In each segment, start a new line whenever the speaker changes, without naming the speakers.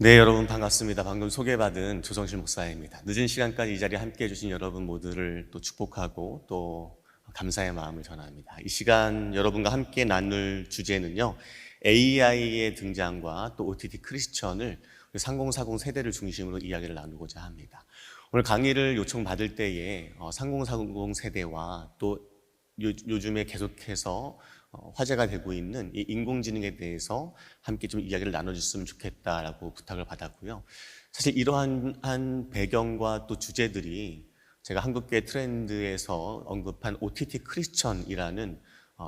네, 여러분 반갑습니다. 방금 소개받은 조성실 목사입니다. 늦은 시간까지 이 자리에 함께 해주신 여러분 모두를 또 축복하고 또 감사의 마음을 전합니다. 이 시간 여러분과 함께 나눌 주제는요, AI의 등장과 또 OTT 크리스천을 3040 세대를 중심으로 이야기를 나누고자 합니다. 오늘 강의를 요청받을 때에 3040 세대와 또 요즘에 계속해서 화제가 되고 있는 이 인공지능에 대해서 함께 좀 이야기를 나눠줬으면 좋겠다라고 부탁을 받았고요. 사실 이러한 배경과 또 주제들이 제가 한국계 트렌드에서 언급한 OTT 크리스천이라는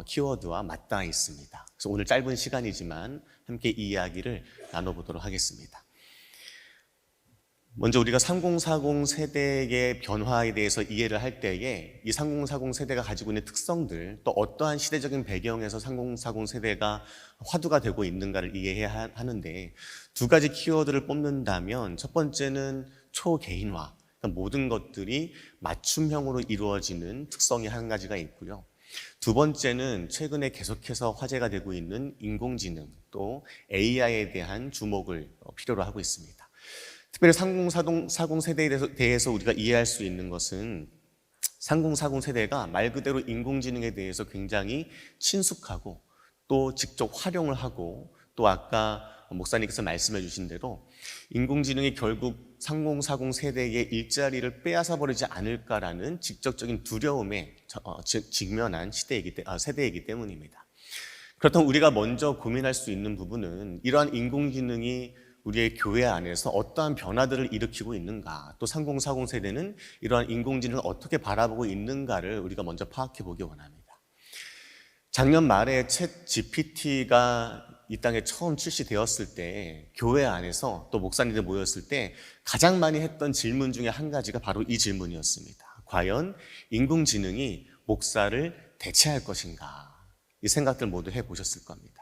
키워드와 맞닿아 있습니다. 그래서 오늘 짧은 시간이지만 함께 이 이야기를 나눠보도록 하겠습니다. 먼저 우리가 3040 세대의 변화에 대해서 이해를 할 때에 이 3040 세대가 가지고 있는 특성들, 또 어떠한 시대적인 배경에서 3040 세대가 화두가 되고 있는가를 이해해야 하는데, 두 가지 키워드를 뽑는다면 첫 번째는 초개인화, 그러니까 모든 것들이 맞춤형으로 이루어지는 특성이 한 가지가 있고요. 두 번째는 최근에 계속해서 화제가 되고 있는 인공지능, 또 AI에 대한 주목을 필요로 하고 있습니다. 특별히 3040 세대에 대해서 우리가 이해할 수 있는 것은 3040 세대가 말 그대로 인공지능에 대해서 굉장히 친숙하고 또 직접 활용을 하고, 또 아까 목사님께서 말씀해 주신 대로 인공지능이 결국 3040 세대의 일자리를 빼앗아 버리지 않을까라는 직접적인 두려움에 직면한 세대이기 때문입니다. 그렇다면 우리가 먼저 고민할 수 있는 부분은 이러한 인공지능이 우리의 교회 안에서 어떠한 변화들을 일으키고 있는가, 또 3040 세대는 이러한 인공지능을 어떻게 바라보고 있는가를 우리가 먼저 파악해 보기 원합니다. 작년 말에 챗 GPT가 이 땅에 처음 출시되었을 때, 교회 안에서 또 목사님들 모였을 때 가장 많이 했던 질문 중에 한 가지가 바로 이 질문이었습니다. 과연 인공지능이 목사를 대체할 것인가? 이 생각들 모두 해보셨을 겁니다.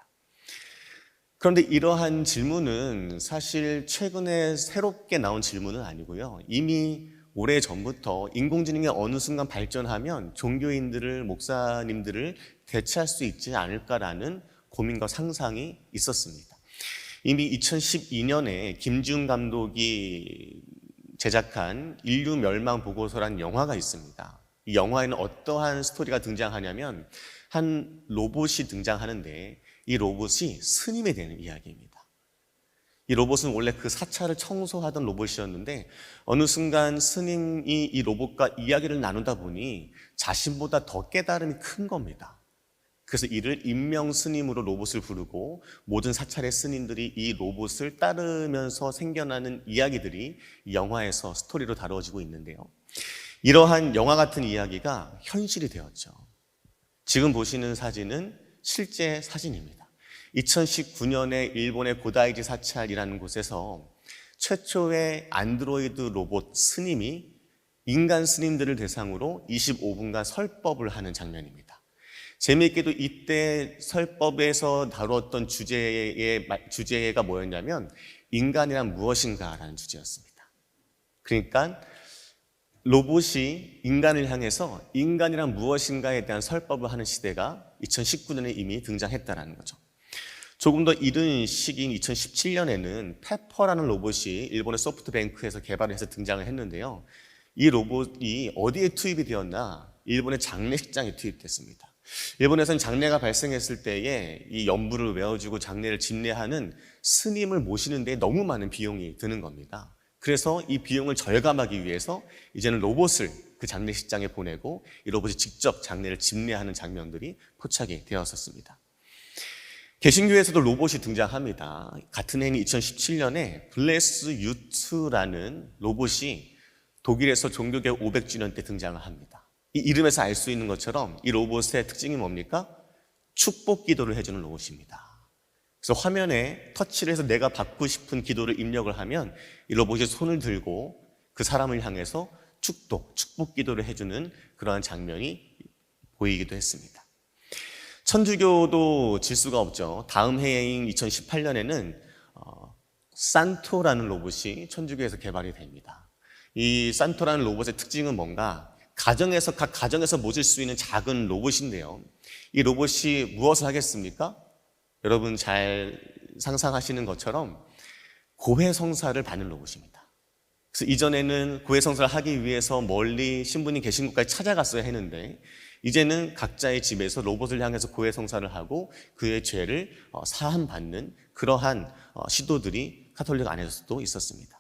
그런데 이러한 질문은 사실 최근에 새롭게 나온 질문은 아니고요. 이미 오래전부터 인공지능이 어느 순간 발전하면 종교인들을, 목사님들을 대체할 수 있지 않을까라는 고민과 상상이 있었습니다. 이미 2012년에 김지훈 감독이 제작한 인류 멸망 보고서라는 영화가 있습니다. 이 영화에는 어떠한 스토리가 등장하냐면 한 로봇이 등장하는데 이 로봇이 스님이 되는 이야기입니다. 이 로봇은 원래 그 사찰을 청소하던 로봇이었는데 어느 순간 스님이 이 로봇과 이야기를 나누다 보니 자신보다 더 깨달음이 큰 겁니다. 그래서 이를 임명 스님으로 로봇을 부르고 모든 사찰의 스님들이 이 로봇을 따르면서 생겨나는 이야기들이 이 영화에서 스토리로 다루어지고 있는데요. 이러한 영화 같은 이야기가 현실이 되었죠. 지금 보시는 사진은 실제 사진입니다. 2019년에 일본의 고다이지 사찰이라는 곳에서 최초의 안드로이드 로봇 스님이 인간 스님들을 대상으로 25분간 설법을 하는 장면입니다. 재미있게도 이때 설법에서 다루었던 주제가 뭐였냐면 인간이란 무엇인가라는 주제였습니다. 그러니까 로봇이 인간을 향해서 인간이란 무엇인가에 대한 설법을 하는 시대가 2019년에 이미 등장했다는 거죠. 조금 더 이른 시기인 2017년에는 페퍼라는 로봇이 일본의 소프트뱅크에서 개발을 해서 등장을 했는데요. 이 로봇이 어디에 투입이 되었나? 일본의 장례식장에 투입됐습니다. 일본에서는 장례가 발생했을 때에 이 연부를 외워주고 장례를 집례하는 스님을 모시는 데 너무 많은 비용이 드는 겁니다. 그래서 이 비용을 절감하기 위해서 이제는 로봇을 그 장례식장에 보내고 이 로봇이 직접 장례를 집례하는 장면들이 포착이 되었었습니다. 개신교에서도 로봇이 등장합니다. 같은 해인 2017년에 블레스 유트라는 로봇이 독일에서 종교개혁 500주년 때 등장을 합니다. 이 이름에서 알 수 있는 것처럼 이 로봇의 특징이 뭡니까? 축복 기도를 해주는 로봇입니다. 그래서 화면에 터치를 해서 내가 받고 싶은 기도를 입력을 하면 이 로봇이 손을 들고 그 사람을 향해서 축복 기도를 해주는 그러한 장면이 보이기도 했습니다. 천주교도 질 수가 없죠. 다음 해인 2018년에는 산토라는 로봇이 천주교에서 개발이 됩니다. 이 산토라는 로봇의 특징은 뭔가? 각 가정에서 모실 수 있는 작은 로봇인데요. 이 로봇이 무엇을 하겠습니까? 여러분 잘 상상하시는 것처럼 고해성사를 받는 로봇입니다. 그래서 이전에는 고해성사를 하기 위해서 멀리 신부님 계신 곳까지 찾아갔어야 했는데 이제는 각자의 집에서 로봇을 향해서 고해성사를 하고 그의 죄를 사함받는 그러한 시도들이 카톨릭 안에서도 있었습니다.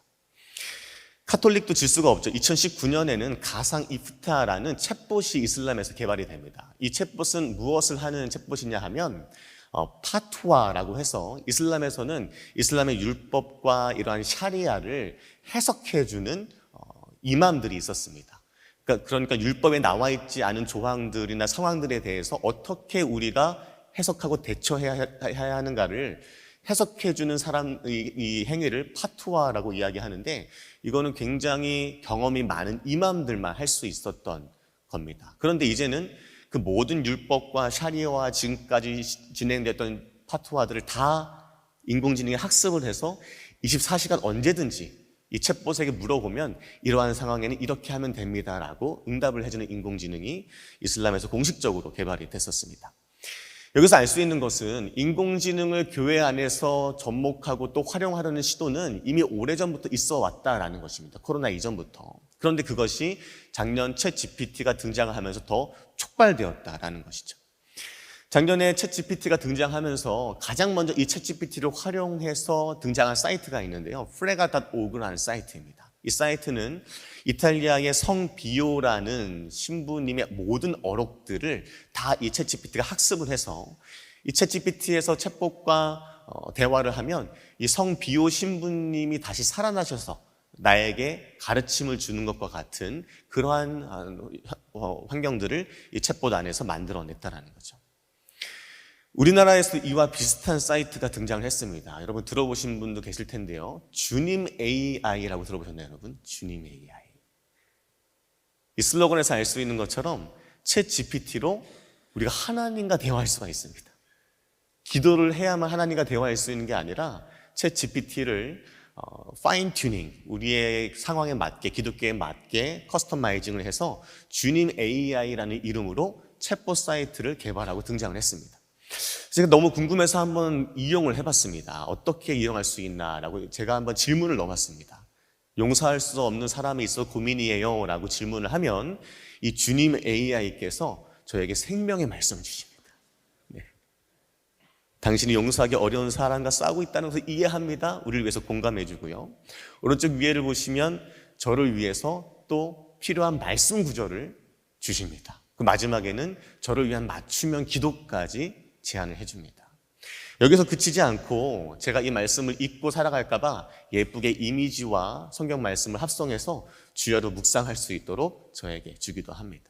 카톨릭도 질 수가 없죠. 2019년에는 가상 이프타라는 챗봇이 이슬람에서 개발이 됩니다. 이 챗봇은 무엇을 하는 챗봇이냐 하면 파투아라고 해서 이슬람에서는 이슬람의 율법과 이러한 샤리아를 해석해주는 이맘들이 있었습니다. 그러니까 율법에 나와 있지 않은 조항들이나 상황들에 대해서 어떻게 우리가 해석하고 대처해야 하는가를 해석해주는 사람의 이 행위를 파투아라고 이야기하는데 이거는 굉장히 경험이 많은 이맘들만 할 수 있었던 겁니다. 그런데 이제는 그 모든 율법과 샤리아와 지금까지 진행됐던 파투아들을 다 인공지능이 학습을 해서 24시간 언제든지 이 챗봇에게 물어보면 이러한 상황에는 이렇게 하면 됩니다라고 응답을 해주는 인공지능이 이슬람에서 공식적으로 개발이 됐었습니다. 여기서 알 수 있는 것은 인공지능을 교회 안에서 접목하고 또 활용하려는 시도는 이미 오래전부터 있어 왔다라는 것입니다. 코로나 이전부터. 그런데 그것이 작년 챗 GPT가 등장하면서 더 촉발되었다라는 것이죠. 작년에 챗 GPT가 등장하면서 가장 먼저 이 챗 GPT를 활용해서 등장한 사이트가 있는데요. frega.org라는 사이트입니다. 이 사이트는 이탈리아의 성비오라는 신부님의 모든 어록들을 다 이 챗 GPT가 학습을 해서 이 챗 GPT에서 챗봇과 대화를 하면 이 성비오 신부님이 다시 살아나셔서 나에게 가르침을 주는 것과 같은 그러한 환경들을 이 챗봇 안에서 만들어냈다는 거죠. 우리나라에서 이와 비슷한 사이트가 등장을 했습니다. 여러분 들어보신 분도 계실 텐데요. 주님 AI라고 들어보셨나요, 여러분? 주님 AI. 이 슬로건에서 알 수 있는 것처럼 챗 GPT로 우리가 하나님과 대화할 수가 있습니다. 기도를 해야만 하나님과 대화할 수 있는 게 아니라 챗 GPT를 파인 튜닝, 우리의 상황에 맞게, 기독교에 맞게 커스터마이징을 해서 주님 AI라는 이름으로 챗봇 사이트를 개발하고 등장을 했습니다. 제가 너무 궁금해서 한번 이용을 해봤습니다. 어떻게 이용할 수 있나라고 제가 한번 질문을 넣어봤습니다. 용서할 수 없는 사람이 있어 고민이에요 라고 질문을 하면 이 주님 AI께서 저에게 생명의 말씀을 주십니다. 네. 당신이 용서하기 어려운 사람과 싸우고 있다는 것을 이해합니다. 우리를 위해서 공감해 주고요. 오른쪽 위에를 보시면 저를 위해서 또 필요한 말씀 구절을 주십니다. 그 마지막에는 저를 위한 맞춤형 기도까지 제안을 해줍니다. 여기서 그치지 않고 제가 이 말씀을 잊고 살아갈까 봐 예쁘게 이미지와 성경 말씀을 합성해서 주야로 묵상할 수 있도록 저에게 주기도 합니다.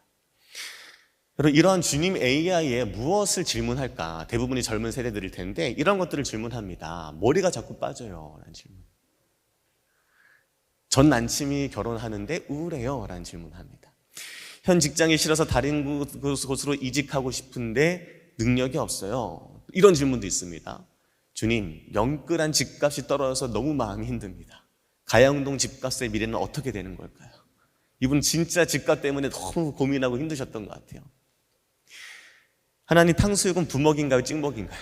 여러분, 이러한 주님 AI에 무엇을 질문할까? 대부분이 젊은 세대들일 텐데 이런 것들을 질문합니다. 머리가 자꾸 빠져요 라는 질문. 전 남친이 결혼하는데 우울해요 라는 질문합니다. 현 직장이 싫어서 다른 곳으로 이직하고 싶은데 능력이 없어요. 이런 질문도 있습니다. 주님, 영끌한 집값이 떨어져서 너무 마음이 힘듭니다. 가양동 집값의 미래는 어떻게 되는 걸까요? 이분 진짜 집값 때문에 너무 고민하고 힘드셨던 것 같아요. 하나님, 탕수육은 부먹인가요? 찍먹인가요?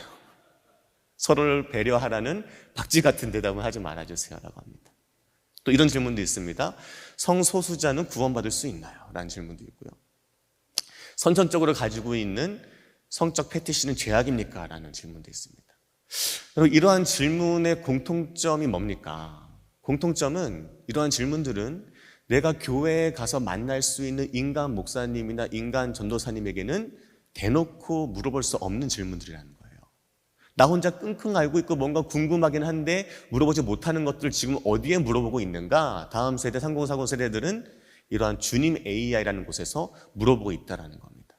서로를 배려하라는 박쥐 같은 대답을 하지 말아주세요 라고 합니다. 또 이런 질문도 있습니다. 성소수자는 구원받을 수 있나요? 라는 질문도 있고요. 선천적으로 가지고 있는 성적 패티시는 죄악입니까? 라는 질문도 있습니다. 여러분, 이러한 질문의 공통점이 뭡니까? 공통점은 이러한 질문들은 내가 교회에 가서 만날 수 있는 인간 목사님이나 인간 전도사님에게는 대놓고 물어볼 수 없는 질문들이라는 거예요. 나 혼자 끙끙 앓고 있고 뭔가 궁금하긴 한데 물어보지 못하는 것들을 지금 어디에 물어보고 있는가? 다음 세대, 3040 세대들은 이러한 주님 AI라는 곳에서 물어보고 있다는 겁니다.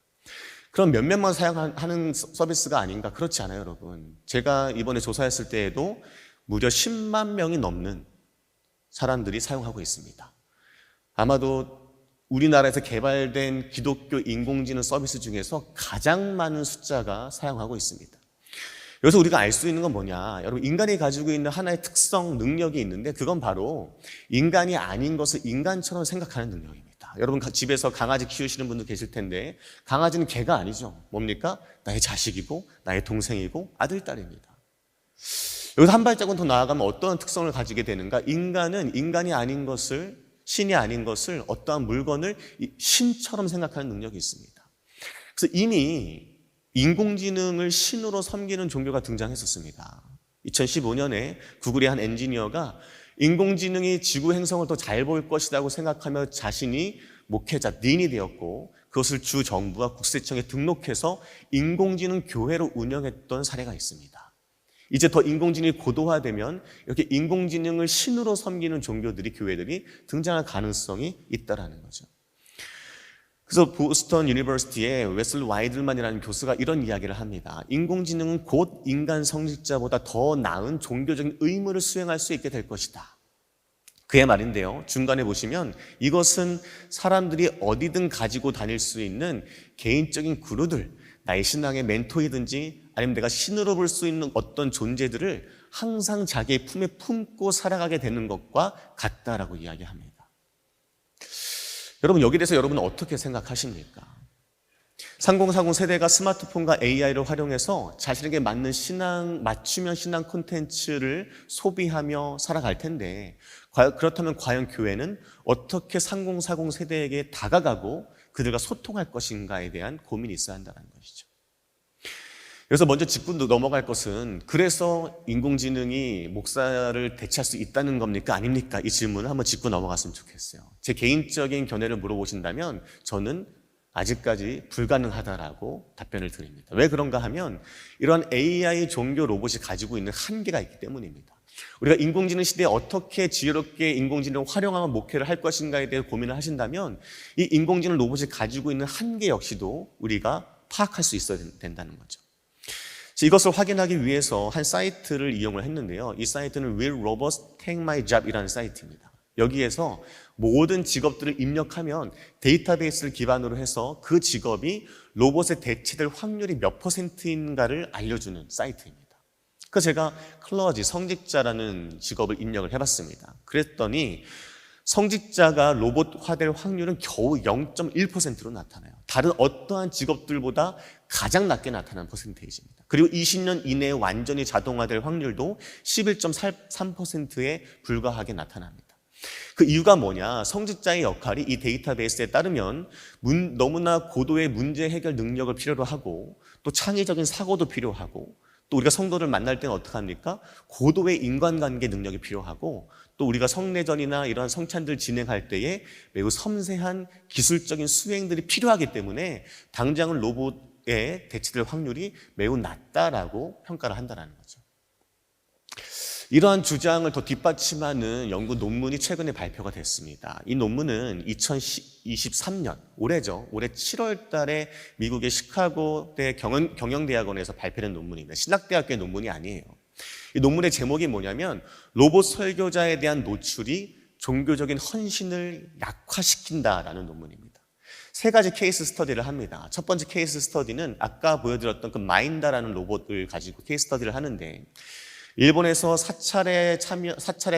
그럼 몇몇만 사용하는 서비스가 아닌가? 그렇지 않아요, 여러분. 제가 이번에 조사했을 때에도 무려 10만 명이 넘는 사람들이 사용하고 있습니다. 아마도 우리나라에서 개발된 기독교 인공지능 서비스 중에서 가장 많은 숫자가 사용하고 있습니다. 여기서 우리가 알 수 있는 건 뭐냐? 여러분, 인간이 가지고 있는 하나의 특성, 능력이 있는데 그건 바로 인간이 아닌 것을 인간처럼 생각하는 능력입니다. 여러분, 집에서 강아지 키우시는 분도 계실 텐데 강아지는 개가 아니죠. 뭡니까? 나의 자식이고 나의 동생이고 아들, 딸입니다. 여기서 한 발짝은 더 나아가면 어떠한 특성을 가지게 되는가? 인간은 인간이 아닌 것을, 신이 아닌 것을, 어떠한 물건을 신처럼 생각하는 능력이 있습니다. 그래서 이미 인공지능을 신으로 섬기는 종교가 등장했었습니다. 2015년에 구글의 한 엔지니어가 인공지능이 지구 행성을 더 잘 볼 것이라고 생각하며 자신이 목회자, 닌이 되었고 그것을 주 정부와 국세청에 등록해서 인공지능 교회로 운영했던 사례가 있습니다. 이제 더 인공지능이 고도화되면 이렇게 인공지능을 신으로 섬기는 종교들이, 교회들이 등장할 가능성이 있다는 거죠. 그래서 보스턴 유니버시티의 웨슬리 와이들만이라는 교수가 이런 이야기를 합니다. 인공지능은 곧 인간 성직자보다 더 나은 종교적인 의무를 수행할 수 있게 될 것이다. 그의 말인데요. 중간에 보시면 이것은 사람들이 어디든 가지고 다닐 수 있는 개인적인 구루들, 나의 신앙의 멘토이든지 아니면 내가 신으로 볼 수 있는 어떤 존재들을 항상 자기의 품에 품고 살아가게 되는 것과 같다라고 이야기합니다. 여러분, 여기에 대해서 여러분은 어떻게 생각하십니까? 3040 세대가 스마트폰과 AI를 활용해서 자신에게 맞는 맞춤형 신앙 콘텐츠를 소비하며 살아갈 텐데, 그렇다면 과연 교회는 어떻게 3040 세대에게 다가가고 그들과 소통할 것인가에 대한 고민이 있어야 한다는 것이죠. 그래서 먼저 짚고 넘어갈 것은, 그래서 인공지능이 목사를 대체할 수 있다는 겁니까? 아닙니까? 이 질문을 한번 짚고 넘어갔으면 좋겠어요. 제 개인적인 견해를 물어보신다면 저는 아직까지 불가능하다라고 답변을 드립니다. 왜 그런가 하면 이러한 AI 종교 로봇이 가지고 있는 한계가 있기 때문입니다. 우리가 인공지능 시대에 어떻게 지혜롭게 인공지능을 활용하면 목회를 할 것인가에 대해 고민을 하신다면 이 인공지능 로봇이 가지고 있는 한계 역시도 우리가 파악할 수 있어야 된다는 거죠. 이것을 확인하기 위해서 한 사이트를 이용을 했는데요. 이 사이트는 Will Robots Take My Job 이라는 사이트입니다. 여기에서 모든 직업들을 입력하면 데이터베이스를 기반으로 해서 그 직업이 로봇에 대체될 확률이 몇 %인가를 알려주는 사이트입니다. 그래서 제가 클러지, 성직자라는 직업을 입력을 해봤습니다. 그랬더니 성직자가 로봇화될 확률은 겨우 0.1%로 나타나요. 다른 어떠한 직업들보다 가장 낮게 나타나는 퍼센테이지입니다. 그리고 20년 이내에 완전히 자동화될 확률도 11.3%에 불과하게 나타납니다. 그 이유가 뭐냐? 성직자의 역할이 이 데이터베이스에 따르면 너무나 고도의 문제 해결 능력을 필요로 하고 또 창의적인 사고도 필요하고 또 우리가 성도를 만날 때는 어떻게 합니까? 고도의 인간관계 능력이 필요하고 또 우리가 성례전이나 이러한 성찬들 진행할 때에 매우 섬세한 기술적인 수행들이 필요하기 때문에 당장은 로봇에 대체될 확률이 매우 낮다라고 평가를 한다는 거죠. 이러한 주장을 더 뒷받침하는 연구 논문이 최근에 발표가 됐습니다. 이 논문은 2023년, 올해죠. 올해 7월 달에 미국의 시카고대 경영대학원에서 발표된 논문입니다. 신학대학교의 논문이 아니에요. 이 논문의 제목이 뭐냐면 로봇 설교자에 대한 노출이 종교적인 헌신을 약화시킨다라는 논문입니다. 세 가지 케이스 스터디를 합니다. 첫 번째 케이스 스터디는 아까 보여드렸던 그 마인다라는 로봇을 가지고 케이스 스터디를 하는데 일본에서 사찰에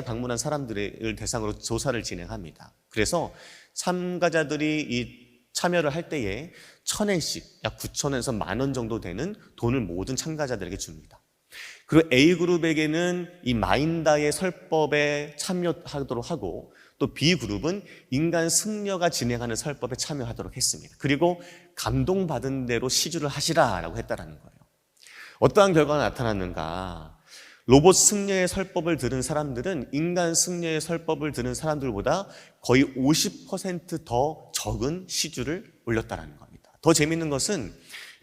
방문한 사람들을 대상으로 조사를 진행합니다. 그래서 참가자들이 이 참여를 할 때에 1,000엔씩 약 9,000원에서 10,000원 정도 되는 돈을 모든 참가자들에게 줍니다. 그리고 A그룹에게는 이 마인다의 설법에 참여하도록 하고 또 B그룹은 인간 승려가 진행하는 설법에 참여하도록 했습니다. 그리고 감동받은 대로 시주를 하시라라고 했다는 거예요. 어떠한 결과가 나타났는가? 로봇 승려의 설법을 들은 사람들은 인간 승려의 설법을 들은 사람들보다 거의 50% 더 적은 시주를 올렸다는 겁니다. 더 재밌는 것은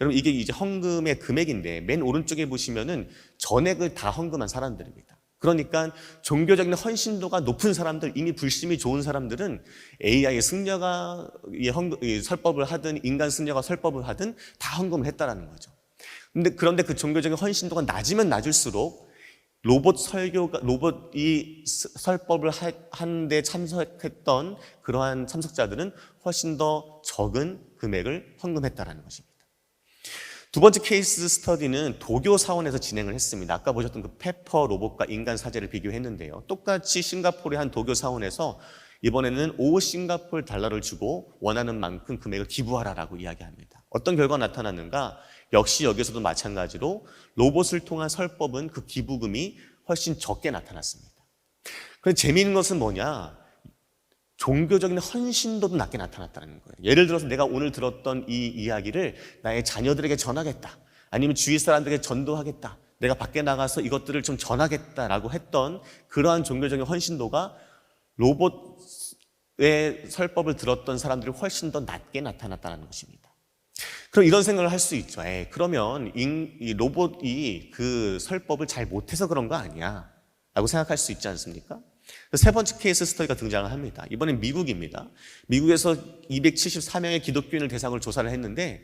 여러분 이게 이제 헌금의 금액인데 맨 오른쪽에 보시면은 전액을 다 헌금한 사람들입니다. 그러니까 종교적인 헌신도가 높은 사람들, 이미 불심이 좋은 사람들은 AI 승려가 설법을 하든 인간 승려가 설법을 하든 다 헌금을 했다라는 거죠. 그런데 그 종교적인 헌신도가 낮으면 낮을수록 로봇이 설법을 하는데 참석했던 그러한 참석자들은 훨씬 더 적은 금액을 헌금했다라는 것입니다. 두 번째 케이스 스터디는 도교 사원에서 진행을 했습니다. 아까 보셨던 그 페퍼 로봇과 인간 사제를 비교했는데요. 똑같이 싱가포르의 한 도교 사원에서 이번에는 5 싱가포르 달러를 주고 원하는 만큼 금액을 기부하라라고 이야기합니다. 어떤 결과가 나타났는가? 역시 여기서도 마찬가지로 로봇을 통한 설법은 그 기부금이 훨씬 적게 나타났습니다. 그런데 재미있는 것은 뭐냐? 종교적인 헌신도도 낮게 나타났다는 거예요. 예를 들어서 내가 오늘 들었던 이 이야기를 나의 자녀들에게 전하겠다, 아니면 주위 사람들에게 전도하겠다, 내가 밖에 나가서 이것들을 좀 전하겠다라고 했던 그러한 종교적인 헌신도가 로봇의 설법을 들었던 사람들이 훨씬 더 낮게 나타났다는 것입니다. 그럼 이런 생각을 할 수 있죠. 그러면 이 로봇이 그 설법을 잘 못해서 그런 거 아니야? 라고 생각할 수 있지 않습니까? 세 번째 케이스 스터디가 등장을 합니다. 이번엔 미국입니다. 미국에서 274명의 기독교인을 대상으로 조사를 했는데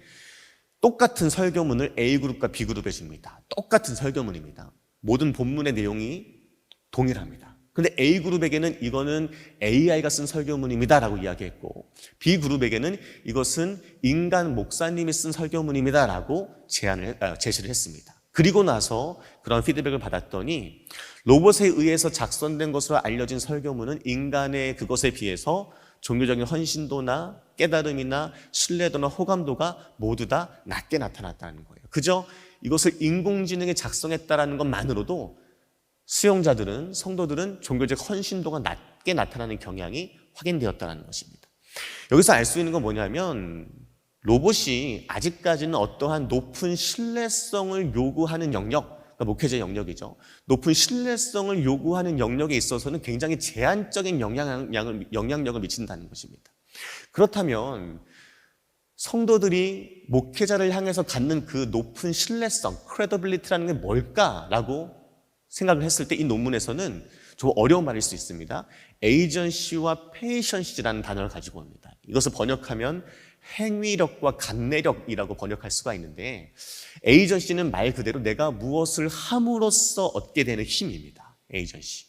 똑같은 설교문을 A그룹과 B그룹에 줍니다. 똑같은 설교문입니다. 모든 본문의 내용이 동일합니다. 그런데 A그룹에게는 이거는 AI가 쓴 설교문입니다 라고 이야기했고, B그룹에게는 이것은 인간 목사님이 쓴 설교문입니다 라고 제시를 했습니다. 그리고 나서 그런 피드백을 받았더니 로봇에 의해서 작성된 것으로 알려진 설교문은 인간의 그것에 비해서 종교적인 헌신도나 깨달음이나 신뢰도나 호감도가 모두 다 낮게 나타났다는 거예요. 그저 이것을 인공지능이 작성했다는 것만으로도 수용자들은, 성도들은 종교적 헌신도가 낮게 나타나는 경향이 확인되었다는 것입니다. 여기서 알 수 있는 건 뭐냐면 로봇이 아직까지는 어떠한 높은 신뢰성을 요구하는 영역, 그러니까 목회자의 영역이죠. 높은 신뢰성을 요구하는 영역에 있어서는 굉장히 제한적인 영향력을 미친다는 것입니다. 그렇다면 성도들이 목회자를 향해서 갖는 그 높은 신뢰성, credibility라는 게 뭘까라고 생각을 했을 때 이 논문에서는 좀 어려운 말일 수 있습니다. 에이전시와 페이션시라는 단어를 가지고 옵니다. 이것을 번역하면 행위력과 감내력이라고 번역할 수가 있는데, 에이전시는 말 그대로 내가 무엇을 함으로써 얻게 되는 힘입니다. 에이전시.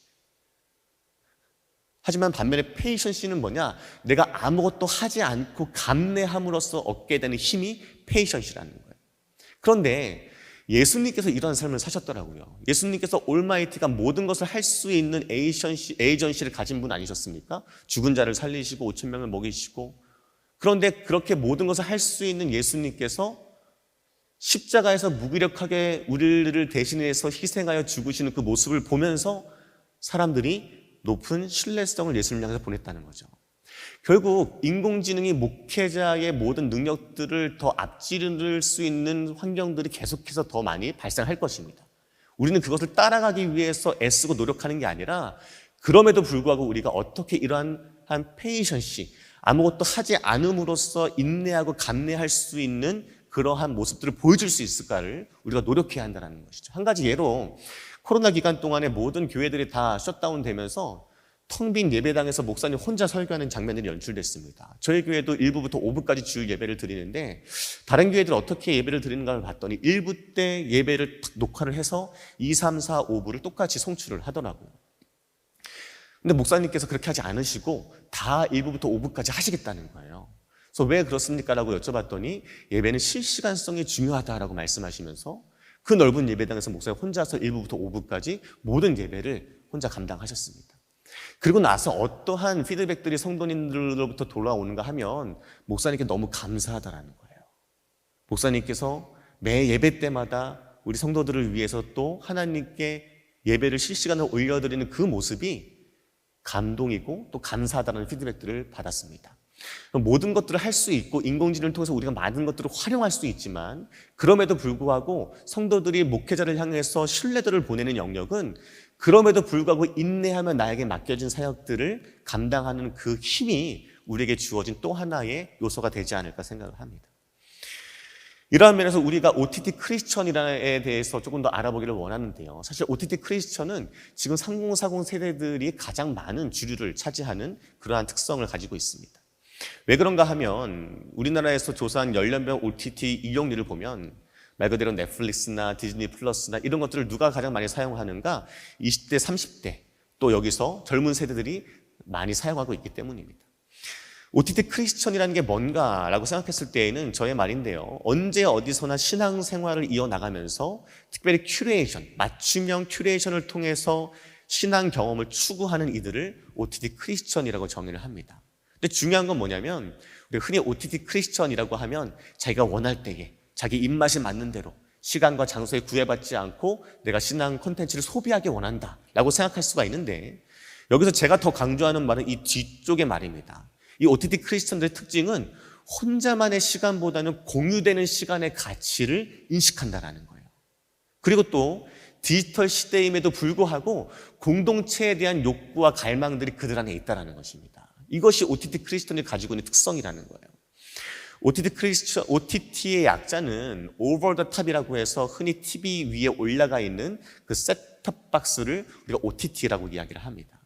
하지만 반면에 페이션시는 뭐냐? 내가 아무것도 하지 않고 감내함으로써 얻게 되는 힘이 페이션시라는 거예요. 그런데 예수님께서 이런 삶을 사셨더라고요. 예수님께서 올마이티가 모든 것을 할 수 있는 에이전시를 가진 분 아니셨습니까? 죽은 자를 살리시고 5천 명을 먹이시고. 그런데 그렇게 모든 것을 할 수 있는 예수님께서 십자가에서 무기력하게 우리를 대신해서 희생하여 죽으시는 그 모습을 보면서 사람들이 높은 신뢰성을 예수님 향해서 보냈다는 거죠. 결국 인공지능이 목회자의 모든 능력들을 더 앞지를 수 있는 환경들이 계속해서 더 많이 발생할 것입니다. 우리는 그것을 따라가기 위해서 애쓰고 노력하는 게 아니라, 그럼에도 불구하고 우리가 어떻게 이러한 페이션시, 아무것도 하지 않음으로써 인내하고 감내할 수 있는 그러한 모습들을 보여줄 수 있을까를 우리가 노력해야 한다는 것이죠. 한 가지 예로, 코로나 기간 동안에 모든 교회들이 다 셧다운 되면서 텅 빈 예배당에서 목사님 혼자 설교하는 장면들이 연출됐습니다. 저희 교회도 1부부터 5부까지 주일 예배를 드리는데, 다른 교회들 어떻게 예배를 드리는가를 봤더니 1부 때 예배를 탁 녹화를 해서 2, 3, 4, 5부를 똑같이 송출을 하더라고요. 근데 목사님께서 그렇게 하지 않으시고 다 1부부터 5부까지 하시겠다는 거예요. 그래서 왜 그렇습니까? 라고 여쭤봤더니 예배는 실시간성이 중요하다라고 말씀하시면서 그 넓은 예배당에서 목사님 혼자서 1부부터 5부까지 모든 예배를 혼자 감당하셨습니다. 그리고 나서 어떠한 피드백들이 성도님들로부터 돌아오는가 하면 목사님께 너무 감사하다라는 거예요. 목사님께서 매 예배 때마다 우리 성도들을 위해서 또 하나님께 예배를 실시간으로 올려드리는 그 모습이 감동이고 또 감사하다는 피드백들을 받았습니다. 모든 것들을 할 수 있고 인공지능을 통해서 우리가 많은 것들을 활용할 수 있지만, 그럼에도 불구하고 성도들이 목회자를 향해서 신뢰도를 보내는 영역은 그럼에도 불구하고 인내하며 나에게 맡겨진 사역들을 감당하는 그 힘이 우리에게 주어진 또 하나의 요소가 되지 않을까 생각을 합니다. 이러한 면에서 우리가 OTT 크리스천이라에 대해서 조금 더 알아보기를 원하는데요. 사실 OTT 크리스천은 지금 3040 세대들이 가장 많은 주류를 차지하는 그러한 특성을 가지고 있습니다. 왜 그런가 하면 우리나라에서 조사한 연령별 OTT 이용률을 보면 말 그대로 넷플릭스나 디즈니 플러스나 이런 것들을 누가 가장 많이 사용하는가? 20대, 30대, 또 여기서 젊은 세대들이 많이 사용하고 있기 때문입니다. OTT 크리스천이라는 게 뭔가라고 생각했을 때에는 저의 말인데요. 언제 어디서나 신앙생활을 이어나가면서 특별히 큐레이션, 맞춤형 큐레이션을 통해서 신앙 경험을 추구하는 이들을 OTT 크리스천이라고 정의를 합니다. 근데 중요한 건 뭐냐면, 우리가 흔히 OTT 크리스천이라고 하면 자기가 원할 때에 자기 입맛에 맞는 대로 시간과 장소에 구애받지 않고 내가 신앙 콘텐츠를 소비하기 원한다 라고 생각할 수가 있는데, 여기서 제가 더 강조하는 말은 이 뒤쪽의 말입니다. 이 OTT 크리스천들의 특징은 혼자만의 시간보다는 공유되는 시간의 가치를 인식한다라는 거예요. 그리고 또 디지털 시대임에도 불구하고 공동체에 대한 욕구와 갈망들이 그들 안에 있다는 것입니다. 이것이 OTT 크리스천이 가지고 있는 특성이라는 거예요. OTT의 약자는 over the top이라고 해서 흔히 TV 위에 올라가 있는 그 셋톱 박스를 우리가 OTT라고 이야기를 합니다.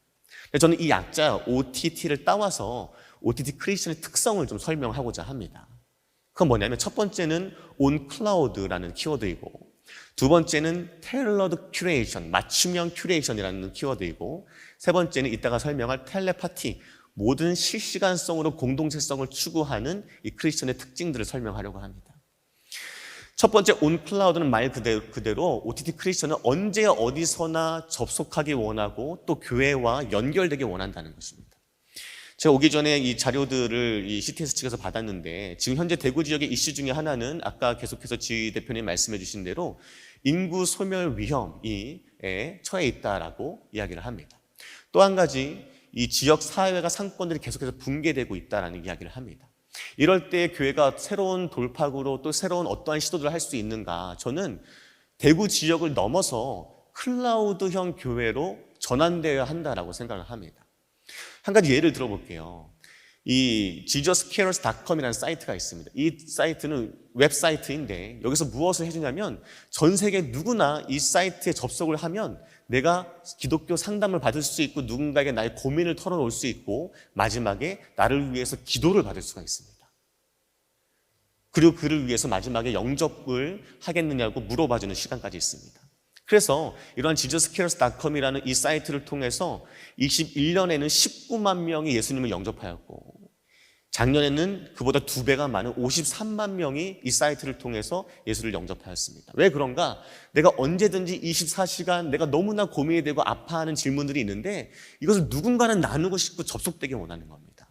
저는 이 약자 OTT를 따와서 OTT 크리스천의 특성을 좀 설명하고자 합니다. 그건 뭐냐면, 첫 번째는 on cloud라는 키워드이고, 두 번째는 tailored curation, 맞춤형 큐레이션이라는 키워드이고, 세 번째는 이따가 설명할 텔레파티, 모든 실시간성으로 공동체성을 추구하는 이 크리스천의 특징들을 설명하려고 합니다. 첫 번째 on cloud는 말 그대로 OTT 크리스천은 언제 어디서나 접속하기 원하고 또 교회와 연결되기 원한다는 것입니다. 제가 오기 전에 이 자료들을 이 CTS 측에서 받았는데, 지금 현재 대구 지역의 이슈 중에 하나는 아까 계속해서 지 대표님 말씀해 주신 대로 인구 소멸 위험에 처해 있다라고 이야기를 합니다. 또 한 가지, 이 지역 사회가 상권들이 계속해서 붕괴되고 있다라는 이야기를 합니다. 이럴 때 교회가 새로운 돌파구로 또 새로운 어떠한 시도들을 할 수 있는가? 저는 대구 지역을 넘어서 클라우드형 교회로 전환되어야 한다라고 생각을 합니다. 한 가지 예를 들어볼게요. 이 jesuscares.com이라는 사이트가 있습니다. 이 사이트는 웹사이트인데, 여기서 무엇을 해주냐면 전 세계 누구나 이 사이트에 접속을 하면 내가 기독교 상담을 받을 수 있고, 누군가에게 나의 고민을 털어놓을 수 있고, 마지막에 나를 위해서 기도를 받을 수가 있습니다. 그리고 그를 위해서 마지막에 영접을 하겠느냐고 물어봐주는 시간까지 있습니다. 그래서 이러한 jesuscares.com이라는 이 사이트를 통해서 21년에는 19만 명이 예수님을 영접하였고, 작년에는 그보다 2배가 많은 53만 명이 이 사이트를 통해서 예수를 영접하였습니다. 왜 그런가? 내가 언제든지 24시간 내가 너무나 고민이 되고 아파하는 질문들이 있는데, 이것을 누군가는 나누고 싶고 접속되게 원하는 겁니다.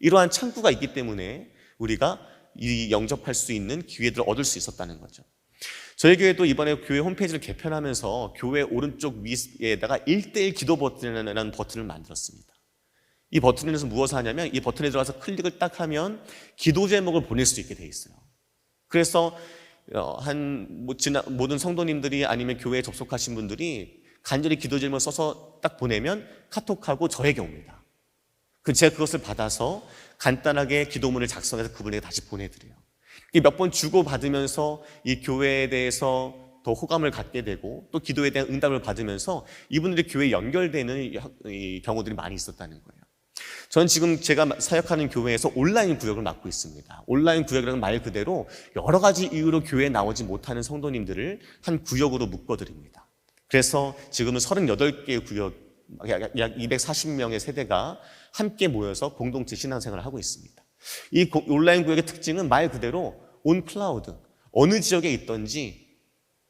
이러한 창구가 있기 때문에 우리가 이 영접할 수 있는 기회들을 얻을 수 있었다는 거죠. 저희 교회도 이번에 교회 홈페이지를 개편하면서 교회 오른쪽 위에다가 1:1 기도 버튼이라는 버튼을 만들었습니다. 이 버튼에서 무엇을 하냐면, 이 버튼에 들어가서 클릭을 딱 하면 기도 제목을 보낼 수 있게 돼 있어요. 그래서 모든 성도님들이 아니면 교회에 접속하신 분들이 간절히 기도 제목을 써서 딱 보내면 카톡하고 저에게 옵니다. 제가 그것을 받아서 간단하게 기도문을 작성해서 그분에게 다시 보내드려요. 몇 번 주고받으면서 이 교회에 대해서 더 호감을 갖게 되고, 또 기도에 대한 응답을 받으면서 이분들이 교회에 연결되는 경우들이 많이 있었다는 거예요. 저는 지금 제가 사역하는 교회에서 온라인 구역을 맡고 있습니다. 온라인 구역이라는 말 그대로 여러 가지 이유로 교회에 나오지 못하는 성도님들을 한 구역으로 묶어드립니다. 그래서 지금은 38개의 구역, 약 240명의 세대가 함께 모여서 공동체 신앙생활을 하고 있습니다. 이 온라인 구역의 특징은 말 그대로 온 클라우드, 어느 지역에 있든지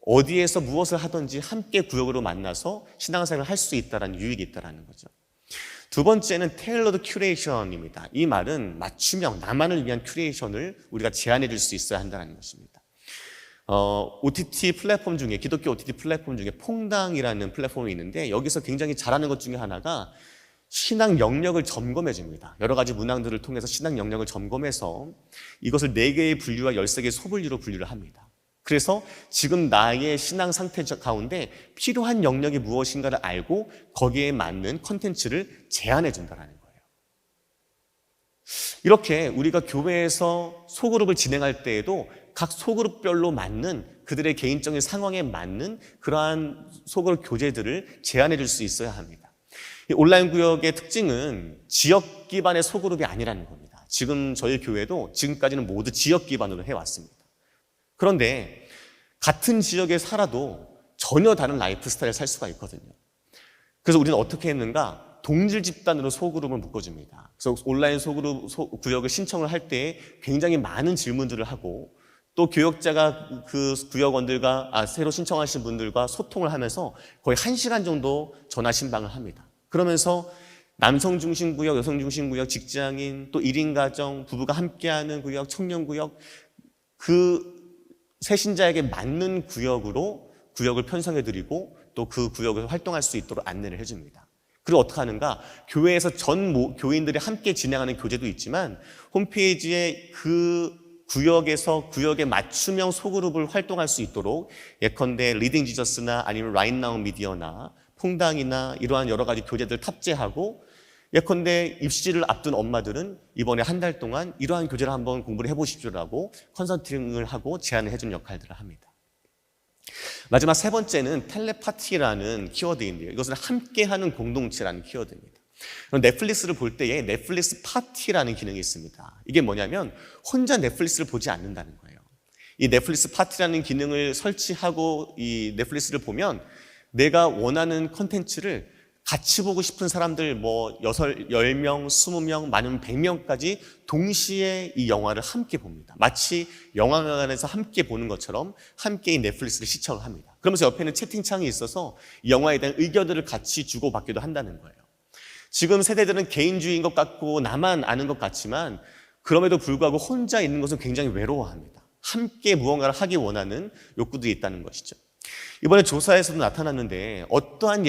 어디에서 무엇을 하든지 함께 구역으로 만나서 신앙생활을 할 수 있다는 유익이 있다는 거죠. 두 번째는 tailored curation입니다. 이 말은 맞춤형, 나만을 위한 큐레이션을 우리가 제안해 줄 수 있어야 한다는 것입니다. OTT 플랫폼 중에, 기독교 OTT 플랫폼 중에 퐁당이라는 플랫폼이 있는데, 여기서 굉장히 잘하는 것 중에 하나가 신앙 영역을 점검해 줍니다. 여러 가지 문항들을 통해서 신앙 영역을 점검해서 이것을 4개의 분류와 13개의 소분류로 분류를 합니다. 그래서 지금 나의 신앙 상태 가운데 필요한 영역이 무엇인가를 알고 거기에 맞는 콘텐츠를 제안해 준다는 거예요. 이렇게 우리가 교회에서 소그룹을 진행할 때에도 각 소그룹별로 맞는, 그들의 개인적인 상황에 맞는 그러한 소그룹 교재들을 제안해 줄 수 있어야 합니다. 이 온라인 구역의 특징은 지역 기반의 소그룹이 아니라는 겁니다. 지금 저희 교회도 지금까지는 모두 지역 기반으로 해왔습니다. 그런데 같은 지역에 살아도 전혀 다른 라이프 스타일을 살 수가 있거든요. 그래서 우리는 어떻게 했는가? 동질 집단으로 소그룹을 묶어줍니다. 그래서 온라인 소그룹 구역을 신청을 할 때 굉장히 많은 질문들을 하고, 또 교역자가 그 구역원들과 새로 신청하신 분들과 소통을 하면서 거의 1시간 정도 전화 신방을 합니다. 그러면서 남성 중심 구역, 여성 중심 구역, 직장인, 또 1인 가정, 부부가 함께하는 구역, 청년 구역, 그 새신자에게 맞는 구역을 편성해드리고 또 그 구역에서 활동할 수 있도록 안내를 해줍니다. 그리고 어떻게 하는가? 교회에서 전 교인들이 함께 진행하는 교제도 있지만 홈페이지에 그 구역에 맞춤형 소그룹을 활동할 수 있도록 예컨대 리딩 지저스나 아니면 라이트 나우 미디어나 퐁당이나 이러한 여러 가지 교재들 탑재하고 예컨대 입시를 앞둔 엄마들은 이번에 한 달 동안 이러한 교재를 한번 공부를 해보십시오라고 컨설팅을 하고 제안을 해준 역할들을 합니다. 마지막 세 번째는 텔레파티라는 키워드인데요. 이것은 함께하는 공동체라는 키워드입니다. 넷플릭스를 볼 때에 넷플릭스 파티라는 기능이 있습니다. 이게 뭐냐면 혼자 넷플릭스를 보지 않는다는 거예요. 이 넷플릭스 파티라는 기능을 설치하고 이 넷플릭스를 보면 내가 원하는 컨텐츠를 같이 보고 싶은 사람들 10명, 20명, 많으면 100명까지 동시에 이 영화를 함께 봅니다. 마치 영화관에서 함께 보는 것처럼 함께 이 넷플릭스를 시청을 합니다. 그러면서 옆에는 채팅창이 있어서 이 영화에 대한 의견들을 같이 주고받기도 한다는 거예요. 지금 세대들은 개인주의인 것 같고 나만 아는 것 같지만 그럼에도 불구하고 혼자 있는 것은 굉장히 외로워합니다. 함께 무언가를 하기 원하는 욕구들이 있다는 것이죠. 이번에 조사에서도 나타났는데 어떠한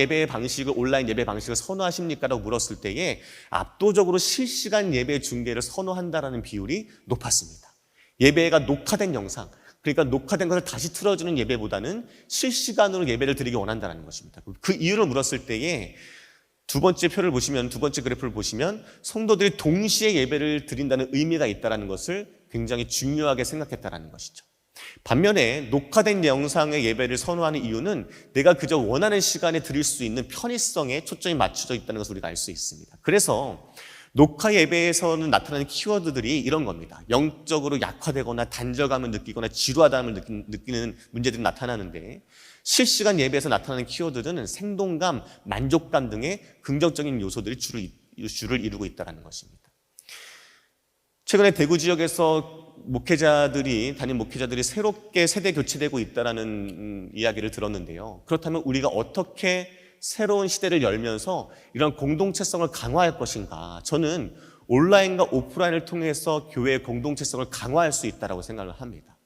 온라인 예배 방식을 선호하십니까? 라고 물었을 때에 압도적으로 실시간 예배 중계를 선호한다라는 비율이 높았습니다. 예배가 녹화된 영상, 그러니까 녹화된 것을 다시 틀어주는 예배보다는 실시간으로 예배를 드리기 원한다는 것입니다. 그 이유를 물었을 때에 두 번째 그래프를 보시면 성도들이 동시에 예배를 드린다는 의미가 있다는 것을 굉장히 중요하게 생각했다는 것이죠. 반면에 녹화된 영상의 예배를 선호하는 이유는 내가 그저 원하는 시간에 드릴 수 있는 편의성에 초점이 맞춰져 있다는 것을 우리가 알 수 있습니다. 그래서 녹화 예배에서는 나타나는 키워드들이 이런 겁니다. 영적으로 약화되거나 단절감을 느끼거나 지루하다는 느끼는 문제들이 나타나는데 실시간 예배에서 나타나는 키워드들은 생동감, 만족감 등의 긍정적인 요소들이 주를 이루고 있다는 것입니다. 최근에 대구 지역에서 담임 목회자들이 새롭게 세대 교체되고 있다는 이야기를 들었는데요. 그렇다면 우리가 어떻게 새로운 시대를 열면서 이런 공동체성을 강화할 것인가? 저는 온라인과 오프라인을 통해서 교회의 공동체성을 강화할 수 있다고 생각을 합니다.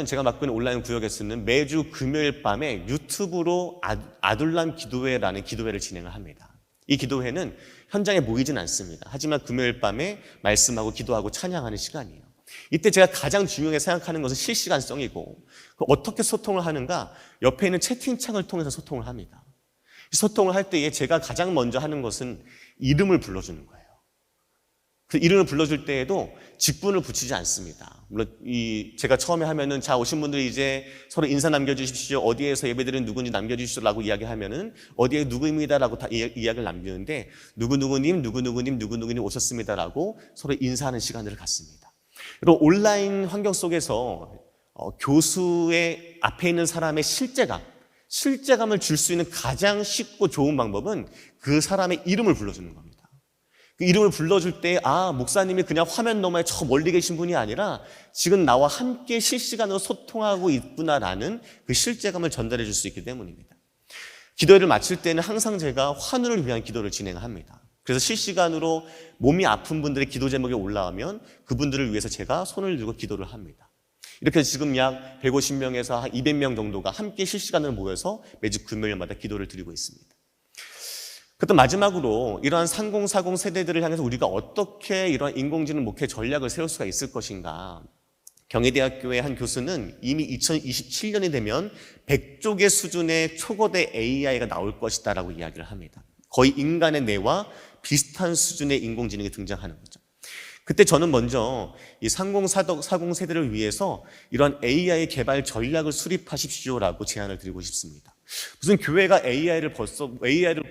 제가 맡고 있는 온라인 구역에서는 매주 금요일 밤에 유튜브로 아둘람 기도회라는 기도회를 진행을 합니다. 이 기도회는 현장에 모이진 않습니다. 하지만 금요일 밤에 말씀하고 기도하고 찬양하는 시간이에요. 이때 제가 가장 중요하게 생각하는 것은 실시간성이고 어떻게 소통을 하는가? 옆에 있는 채팅창을 통해서 소통을 합니다. 소통을 할 때에 제가 가장 먼저 하는 것은 이름을 불러주는 거예요. 그 이름을 불러줄 때에도 직분을 붙이지 않습니다. 물론 제가 처음에 하면은 자 오신 분들이 이제 서로 인사 남겨주십시오. 어디에서 예배드리는 누군지 남겨주십시오라고 이야기하면은 어디에 누구입니다라고 다 이야기를 남기는데 누구누구님 오셨습니다라고 서로 인사하는 시간을 갖습니다. 그리고 온라인 환경 속에서 교수의 앞에 있는 사람의 실제감을 줄 수 있는 가장 쉽고 좋은 방법은 그 사람의 이름을 불러주는 겁니다. 그 이름을 불러줄 때 목사님이 그냥 화면 너머에 저 멀리 계신 분이 아니라 지금 나와 함께 실시간으로 소통하고 있구나라는 그 실제감을 전달해 줄 수 있기 때문입니다. 기도회를 마칠 때는 항상 제가 환우를 위한 기도를 진행합니다. 그래서 실시간으로 몸이 아픈 분들의 기도 제목이 올라오면 그분들을 위해서 제가 손을 들고 기도를 합니다. 이렇게 지금 약 150명에서 한 200명 정도가 함께 실시간으로 모여서 매주 금요일마다 기도를 드리고 있습니다. 그것도 마지막으로 이러한 3040 세대들을 향해서 우리가 어떻게 이러한 인공지능 목회 전략을 세울 수가 있을 것인가. 경희대학교의 한 교수는 이미 2027년이 되면 100쪽의 수준의 초거대 AI가 나올 것이다 라고 이야기를 합니다. 거의 인간의 뇌와 비슷한 수준의 인공지능이 등장하는 거죠. 그때 저는 먼저 이 3040 세대를 위해서 이러한 AI 개발 전략을 수립하십시오라고 제안을 드리고 싶습니다. 무슨 AI를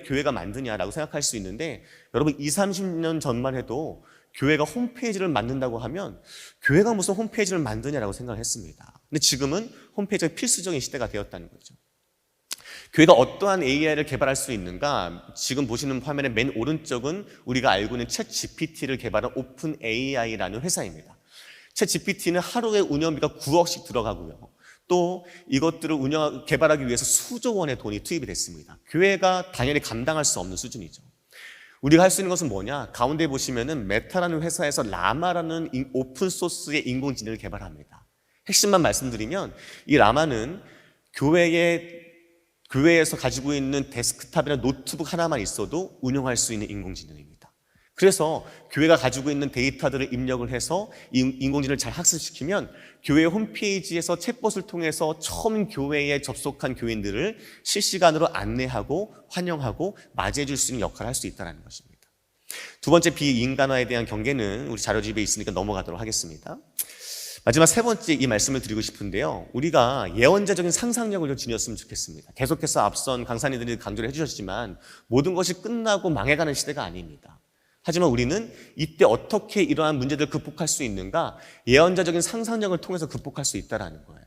교회가 만드냐라고 생각할 수 있는데 여러분 20-30년 전만 해도 교회가 홈페이지를 만든다고 하면 교회가 무슨 홈페이지를 만드냐라고 생각을 했습니다. 근데 지금은 홈페이지가 필수적인 시대가 되었다는 거죠. 교회가 어떠한 AI를 개발할 수 있는가? 지금 보시는 화면의 맨 오른쪽은 우리가 알고 있는 챗 GPT를 개발한 오픈 AI라는 회사입니다. 챗 GPT는 하루에 운영비가 9억씩 들어가고요. 또 이것들을 개발하기 위해서 수조 원의 돈이 투입이 됐습니다. 교회가 당연히 감당할 수 없는 수준이죠. 우리가 할 수 있는 것은 뭐냐? 가운데 보시면은 메타라는 회사에서 라마라는 오픈 소스의 인공지능을 개발합니다. 핵심만 말씀드리면 이 라마는 교회에서 가지고 있는 데스크탑이나 노트북 하나만 있어도 운영할 수 있는 인공지능입니다. 그래서 교회가 가지고 있는 데이터들을 입력을 해서 이 인공지능을 잘 학습시키면 교회 홈페이지에서 챗봇을 통해서 처음 교회에 접속한 교인들을 실시간으로 안내하고 환영하고 맞이해 줄 수 있는 역할을 할 수 있다는 것입니다. 두 번째 비인간화에 대한 경계는 우리 자료집에 있으니까 넘어가도록 하겠습니다. 마지막 세 번째 이 말씀을 드리고 싶은데요. 우리가 예언자적인 상상력을 좀 지녔으면 좋겠습니다. 계속해서 앞선 강사님들이 강조를 해주셨지만 모든 것이 끝나고 망해가는 시대가 아닙니다. 하지만 우리는 이때 어떻게 이러한 문제들을 극복할 수 있는가? 예언자적인 상상력을 통해서 극복할 수 있다는 거예요.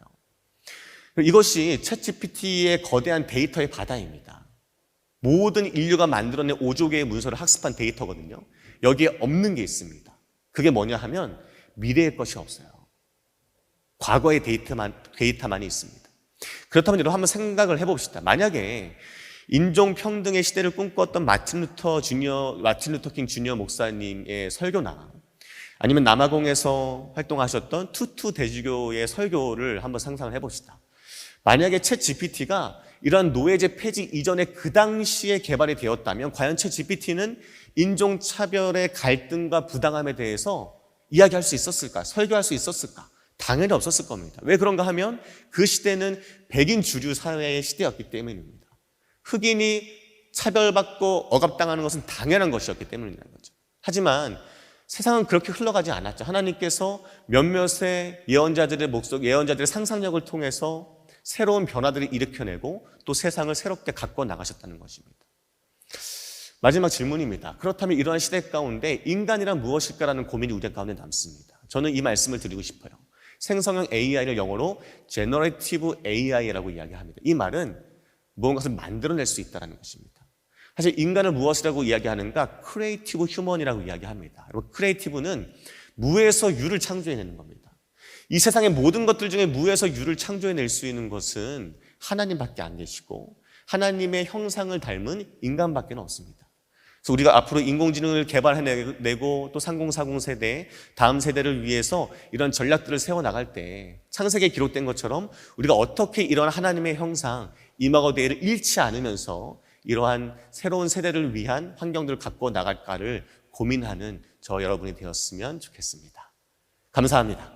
이것이 챗GPT의 거대한 데이터의 바다입니다. 모든 인류가 만들어낸 5조 개의 문서를 학습한 데이터거든요. 여기에 없는 게 있습니다. 그게 뭐냐 하면 미래의 것이 없어요. 과거의 데이터만이 있습니다. 그렇다면 여러분 한번 생각을 해봅시다. 만약에 인종평등의 시대를 꿈꿨던 마틴 루터 킹 주니어 목사님의 설교나 아니면 남아공에서 활동하셨던 투투 대주교의 설교를 한번 상상을 해봅시다. 만약에 챗 GPT가 이러한 노예제 폐지 이전에 그 당시에 개발이 되었다면 과연 챗 GPT는 인종차별의 갈등과 부당함에 대해서 이야기할 수 있었을까? 설교할 수 있었을까? 당연히 없었을 겁니다. 왜 그런가 하면 그 시대는 백인 주류 사회의 시대였기 때문입니다. 흑인이 차별받고 억압당하는 것은 당연한 것이었기 때문이라는 거죠. 하지만 세상은 그렇게 흘러가지 않았죠. 하나님께서 몇몇의 예언자들의 상상력을 통해서 새로운 변화들을 일으켜내고 또 세상을 새롭게 가꿔 나가셨다는 것입니다. 마지막 질문입니다. 그렇다면 이러한 시대 가운데 인간이란 무엇일까라는 고민이 우리 가운데 남습니다. 저는 이 말씀을 드리고 싶어요. 생성형 AI를 영어로 Generative AI라고 이야기합니다. 이 말은 무언가를 만들어낼 수 있다는 것입니다. 사실 인간을 무엇이라고 이야기하는가? 크리에이티브 휴먼이라고 이야기합니다. 여러분, 크리에이티브는 무에서 유를 창조해내는 겁니다. 이 세상의 모든 것들 중에 무에서 유를 창조해낼 수 있는 것은 하나님밖에 안 계시고 하나님의 형상을 닮은 인간밖에 없습니다. 그래서 우리가 앞으로 인공지능을 개발해내고 또 3040 세대, 다음 세대를 위해서 이런 전략들을 세워나갈 때 창세기에 기록된 것처럼 우리가 어떻게 이런 하나님의 형상, 이마고대를 잃지 않으면서 이러한 새로운 세대를 위한 환경들을 갖고 나갈까를 고민하는 저 여러분이 되었으면 좋겠습니다. 감사합니다.